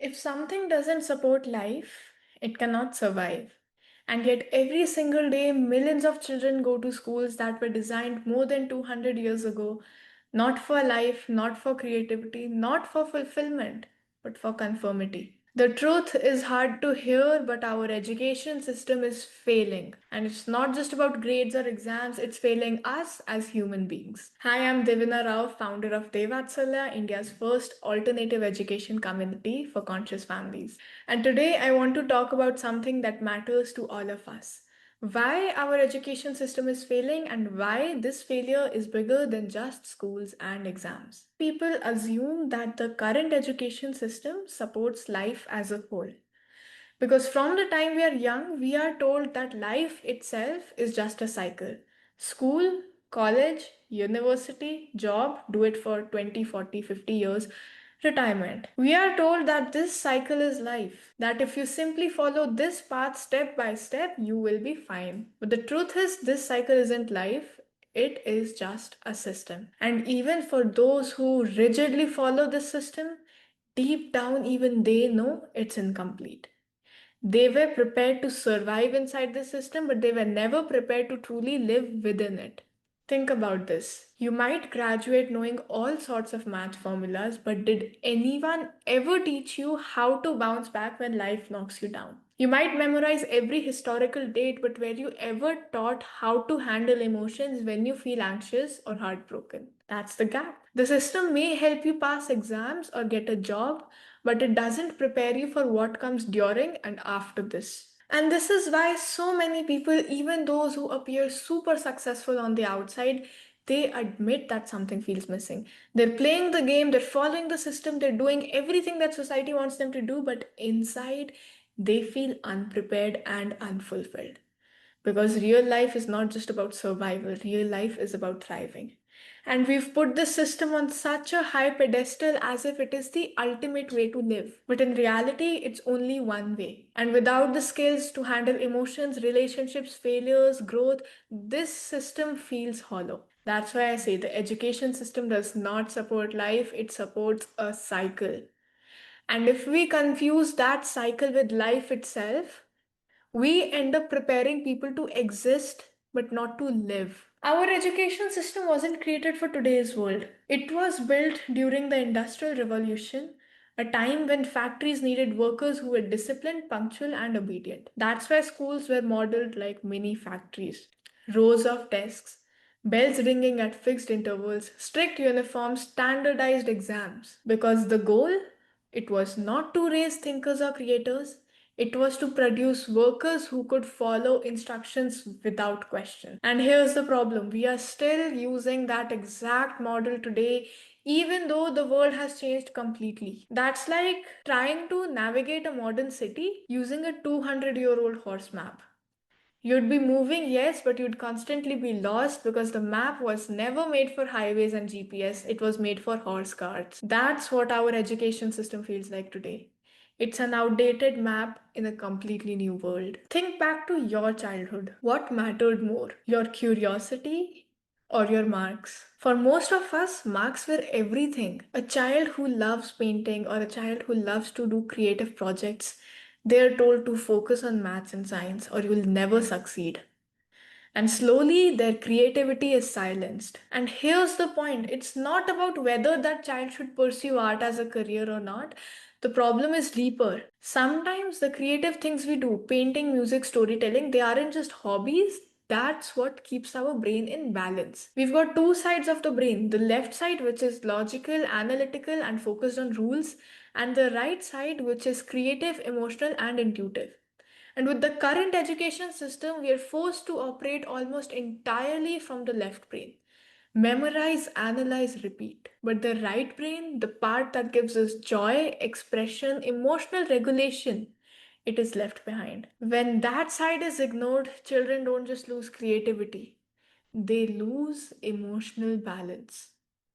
If something doesn't support life, it cannot survive. And yet, every single day, millions of children go to schools that were designed more than 200 years ago, not for life, not for creativity, not for fulfillment, but for conformity. The truth is hard to hear, but our education system is failing. And it's not just about grades or exams, it's failing us as human beings. Hi, I'm Devina Rao, founder of Devaatsalya, India's first alternative education community for conscious families. And today I want to talk about something that matters to all of us. Why our education system is failing and why this failure is bigger than just schools and exams. People assume that the current education system supports life as a whole. Because from the time we are young, we are told that life itself is just a cycle. School, college, university, job, do it for 20, 40, 50 years, retirement. We are told that this cycle is life, that if you simply follow this path step by step, you will be fine. But the truth is, this cycle isn't life. It is just a system. And even for those who rigidly follow this system, deep down, even they know it's incomplete. They were prepared to survive inside the system, but they were never prepared to truly live within it. Think about this. You might graduate knowing all sorts of math formulas, but did anyone ever teach you how to bounce back when life knocks you down? You might memorize every historical date, but were you ever taught how to handle emotions when you feel anxious or heartbroken? That's the gap. The system may help you pass exams or get a job, but it doesn't prepare you for what comes during and after this. And this is why so many people, even those who appear super successful on the outside, they admit that something feels missing. They're playing the game, they're following the system, they're doing everything that society wants them to do, but inside they feel unprepared and unfulfilled. Because real life is not just about survival, real life is about thriving. And we've put this system on such a high pedestal as if it is the ultimate way to live. But in reality, it's only one way. And without the skills to handle emotions, relationships, failures, growth, this system feels hollow. That's why I say the education system does not support life, it supports a cycle. And if we confuse that cycle with life itself, we end up preparing people to exist but not to live. Our education system wasn't created for today's world. It was built during the Industrial Revolution, a time when factories needed workers who were disciplined, punctual, and obedient. That's why schools were modeled like mini factories. Rows of desks, bells ringing at fixed intervals, strict uniforms, standardized exams. Because the goal, it was not to raise thinkers or creators, it was to produce workers who could follow instructions without question. And here's the problem, we are still using that exact model today, even though the world has changed completely. That's like trying to navigate a modern city using a 200-year-old horse map. You'd be moving, yes, but you'd constantly be lost because the map was never made for highways and GPS, it was made for horse carts. That's what our education system feels like today. It's an outdated map in a completely new world. Think back to your childhood. What mattered more, your curiosity or your marks? For most of us, marks were everything. A child who loves painting or a child who loves to do creative projects, they're told to focus on maths and science or you'll never succeed. And slowly their creativity is silenced. And here's the point, it's not about whether that child should pursue art as a career or not. The problem is deeper. Sometimes the creative things we do, painting, music, storytelling, they aren't just hobbies. That's what keeps our brain in balance. We've got two sides of the brain, the left side, which is logical, analytical, and focused on rules, and the right side, which is creative, emotional, and intuitive. And with the current education system, we are forced to operate almost entirely from the left brain. Memorize, analyze, repeat. But the right brain, the part that gives us joy, expression, emotional regulation, it is left behind. When that side is ignored, children don't just lose creativity, they lose emotional balance.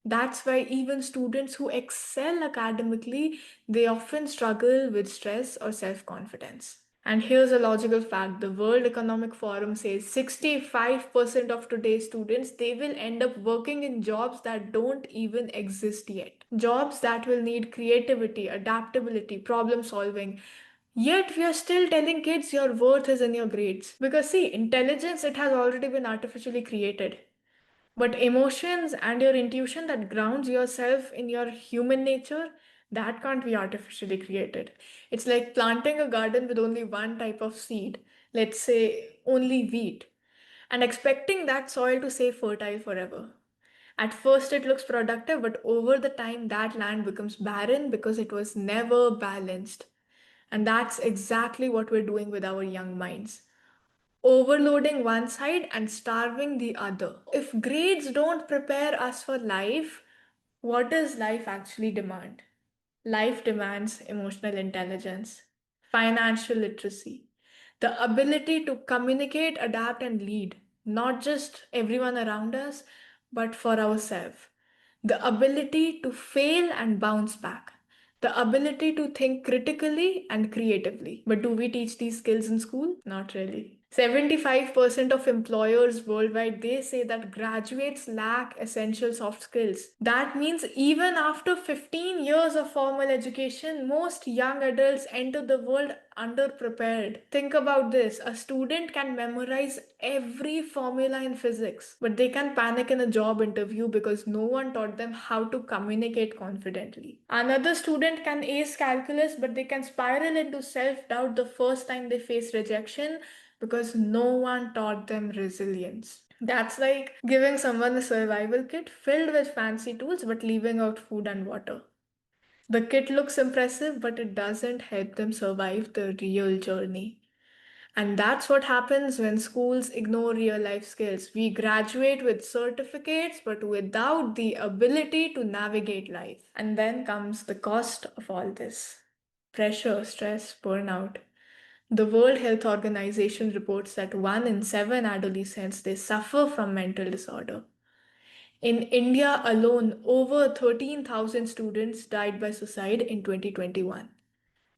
That's why even students who excel academically, they often struggle with stress or self-confidence. And here's a logical fact. The World Economic Forum says 65% of today's students they will end up working in jobs that don't even exist yet. Jobs that will need creativity, adaptability, problem solving. Yet we are still telling kids your worth is in your grades. Because see, intelligence it has already been artificially created. But emotions and your intuition that grounds yourself in your human nature, that can't be artificially created. It's like planting a garden with only one type of seed, let's say only wheat, and expecting that soil to stay fertile forever. At first, it looks productive, but over the time, that land becomes barren because it was never balanced. And that's exactly what we're doing with our young minds, overloading one side and starving the other. If grades don't prepare us for life, what does life actually demand? Life demands emotional intelligence, financial literacy, the ability to communicate, adapt, and lead, not just everyone around us, but for ourselves. The ability to fail and bounce back, the ability to think critically and creatively. But do we teach these skills in school? Not really. 75% of employers worldwide they say that graduates lack essential soft skills. That means even after 15 years of formal education, most young adults enter the world underprepared. Think about this. A student can memorize every formula in physics, but they can panic in a job interview because no one taught them how to communicate confidently. Another student can ace calculus, but they can spiral into self doubt the first time they face rejection because no one taught them resilience. That's like giving someone a survival kit filled with fancy tools but leaving out food and water. The kit looks impressive, but it doesn't help them survive the real journey. And that's what happens when schools ignore real life skills. We graduate with certificates, but without the ability to navigate life. And then comes the cost of all this: pressure, stress, burnout. The World Health Organization reports that 1 in 7 adolescents they suffer from mental disorder. In India alone, over 13,000 students died by suicide in 2021.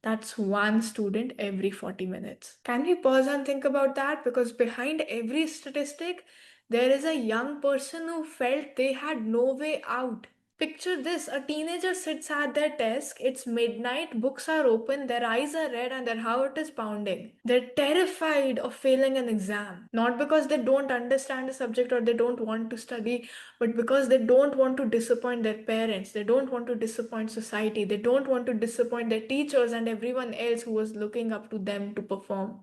That's one student every 40 minutes. Can we pause and think about that? Because behind every statistic, there is a young person who felt they had no way out. Picture this: a teenager sits at their desk, it's midnight, books are open, their eyes are red, and their heart is pounding. They're terrified of failing an exam. Not because they don't understand the subject or they don't want to study, but because they don't want to disappoint their parents, they don't want to disappoint society, they don't want to disappoint their teachers and everyone else who was looking up to them to perform.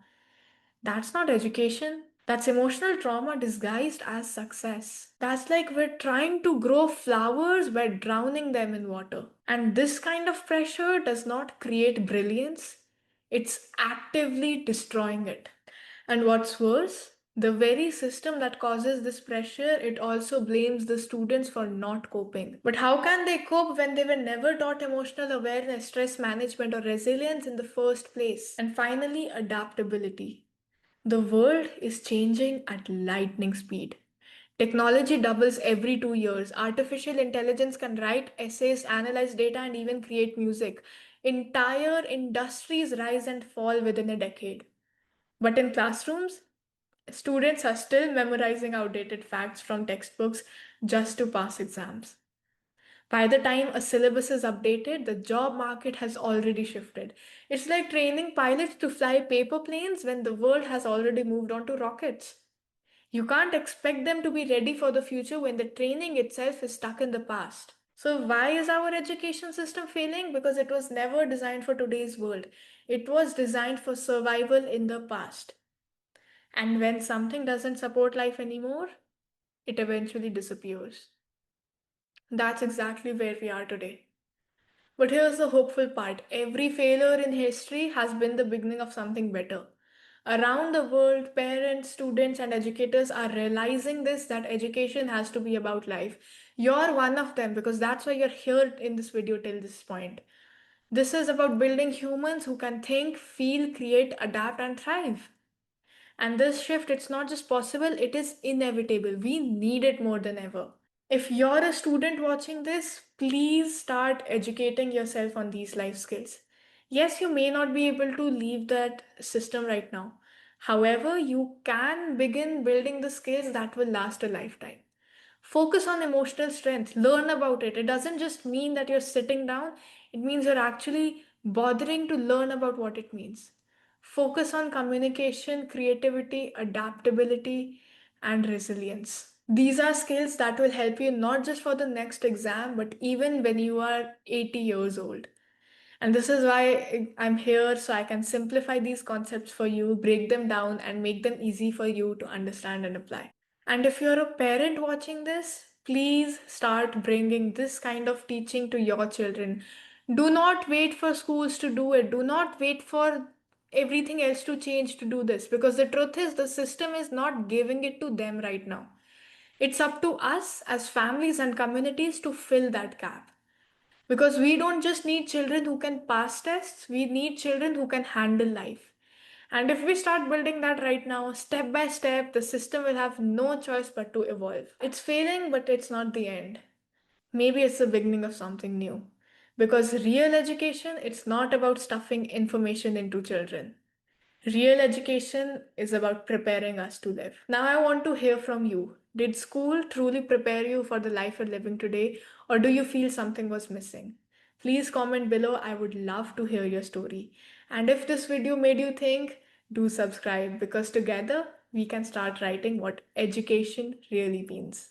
That's not education. That's emotional trauma disguised as success. That's like we're trying to grow flowers by drowning them in water. And this kind of pressure does not create brilliance, it's actively destroying it. And what's worse, the very system that causes this pressure, it also blames the students for not coping. But how can they cope when they were never taught emotional awareness, stress management, or resilience in the first place? And finally, adaptability. The world is changing at lightning speed. Technology doubles every 2 years. Artificial intelligence can write essays, analyze data, and even create music. Entire industries rise and fall within a decade. But in classrooms, students are still memorizing outdated facts from textbooks just to pass exams. By the time a syllabus is updated, the job market has already shifted. It's like training pilots to fly paper planes when the world has already moved on to rockets. You can't expect them to be ready for the future when the training itself is stuck in the past. So, why is our education system failing? Because it was never designed for today's world. It was designed for survival in the past. And when something doesn't support life anymore, it eventually disappears. That's exactly where we are today. But here's the hopeful part: every failure in history has been the beginning of something better. Around the world, parents, students, and educators are realizing this, that education has to be about life. You're one of them because that's why you're here in this video till this point. This is about building humans who can think, feel, create, adapt, and thrive. And this shift, it's not just possible, it is inevitable. We need it more than ever. If you're a student watching this, please start educating yourself on these life skills. Yes, you may not be able to leave that system right now. However, you can begin building the skills that will last a lifetime. Focus on emotional strength, learn about it. It doesn't just mean that you're sitting down, it means you're actually bothering to learn about what it means. Focus on communication, creativity, adaptability, and resilience. These are skills that will help you not just for the next exam, but even when you are 80 years old. And this is why I'm here, so I can simplify these concepts for you, break them down, and make them easy for you to understand and apply. And if you're a parent watching this, please start bringing this kind of teaching to your children. Do not wait for schools to do it. Do not wait for everything else to change to do this, because the truth is, the system is not giving it to them right now. It's up to us as families and communities to fill that gap. Because we don't just need children who can pass tests, we need children who can handle life. And if we start building that right now, step by step, the system will have no choice but to evolve. It's failing, but it's not the end. Maybe it's the beginning of something new. Because real education, it's not about stuffing information into children. Real education is about preparing us to live. Now, I want to hear from you. Did school truly prepare you for the life you're living today, or do you feel something was missing? Please comment below. I would love to hear your story. And if this video made you think, do subscribe, because together we can start writing what education really means.